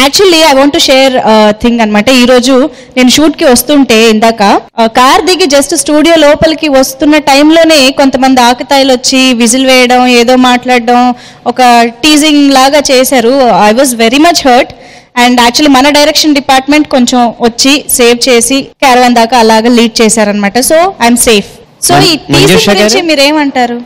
Actually I want to share thing అనమాట. ఈ రోజు నేను షూట్ కి వస్తుంటే ఇందాక కార్ దిగి జస్ట్ స్టూడియో లోపలికి వస్తున్న టైంలోనే కొంతమంది ఆకతాయిలు వచ్చి విజిల్ వేయడం, ఏదో మాట్లాడడం, ఒక టీజింగ్ లాగా చేశారు. I was very much hurt. And actually మన డైరెక్షన్ డిపార్ట్మెంట్ కొంచెం వచ్చి సేవ్ చేసి క్యారవాన్ దాకా అలాగా లీడ్ చేశారనమాట. So I'm safe. సో ఈ టీజింగ్ గురించి మీరేమంటారు?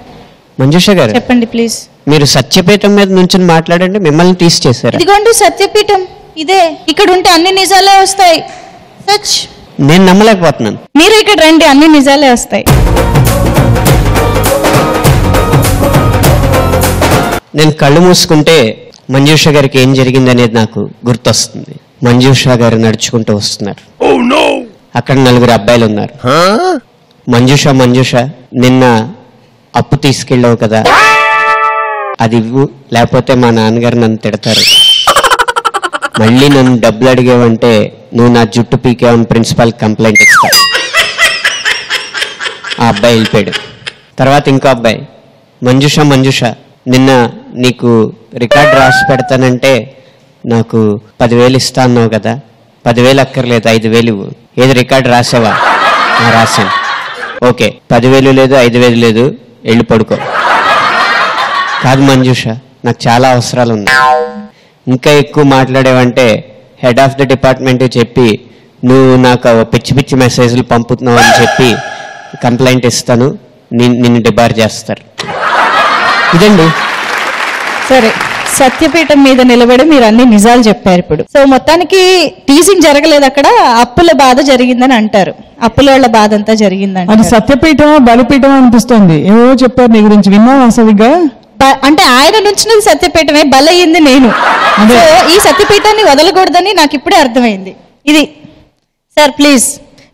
మంజుష గారు చెప్పండి ప్లీజ్. మీరు సత్యపీఠం మీద నుంచి మాట్లాడండి, మిమ్మల్ని తీసి చేశారు. ఇదిగోండి సత్యపీఠం, ఇదే. ఇక్కడ ఉంటే అన్ని నిజాలే వస్తాయి. సచ్ నేను నమ్మలేకపోతున్నాను. మీరు ఇక్కడ రండి, అన్ని నిజాలే వస్తాయి. నేను కళ్ళు మూసుకుంటే మంజుష గారికి ఏం జరిగింది అనేది నాకు గుర్తొస్తుంది. మంజుష గారు నడుచుకుంటూ వస్తున్నారు. అక్కడ 4 అబ్బాయిలు ఉన్నారు. మంజుష నిన్న అప్పు తీసుకెళ్ళావు కదా, అది ఇవ్వు, లేకపోతే మా నాన్నగారు నన్ను తిడతారు. మళ్ళీ నన్ను డబ్బులు అడిగావంటే నువ్వు నా జుట్టు పీకేవని ప్రిన్సిపాల్ కంప్లైంట్ ఇస్తా. ఆ అబ్బాయి వెళ్ళిపోయాడు. తర్వాత ఇంకో అబ్బాయి, మంజుష నిన్న నీకు రికార్డ్ రాసి పెడతానంటే నాకు 10,000 ఇస్తా అన్నావు కదా, 10,000 అక్కర్లేదు, 5,000 ఇవ్వు. ఏది రికార్డ్ రాసావా? రాశాను. ఓకే, 10,000 లేదు, 5,000 లేదు, వెళ్ళి పడుకో. కాదు మంజుష, నాకు చాలా అవసరాలు ఉన్నాయి. ఇంకా ఎక్కువ మాట్లాడేవంటే హెడ్ ఆఫ్ ద డిపార్ట్మెంట్ చెప్పి నువ్వు నాకు పిచ్చి పిచ్చి మెసేజ్లు పంపుతున్నావు అని చెప్పి కంప్లైంట్ ఇస్తాను, నిన్ను డిబార్ చేస్తారు. ఇదండి. సరే, సత్యపీఠం మీద నిలబడి మీరు అన్ని నిజాలు చెప్పారు ఇప్పుడు. సో మొత్తానికి టీజింగ్ జరగలేదు, అక్కడ అప్పుల బాధ జరిగిందని అంటారు. అప్పుల వాళ్ళ బాధ అంతా జరిగిందంట. అది సత్యపీఠం బలిపీఠం అనిపిస్తుంది. ఏవో చెప్పారు నీ గురించి, విన్నావా అసలుగా? అంటే ఆయన నుంచి సత్యపీఠమే, బలయ్యింది నేను. సో ఈ సత్యపీఠాన్ని వదలకూడదని నాకు ఇప్పుడే అర్థమైంది. ఇది సార్ ప్లీజ్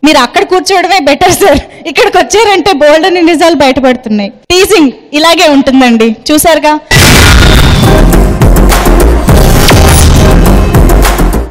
మీరు అక్కడ కూర్చోవడమే బెటర్ సార్. ఇక్కడికి వచ్చారంటే బోల్డ్ అని నిజాలు బయటపడుతున్నాయి. టీజింగ్ ఇలాగే ఉంటుందండి, చూసారుగా.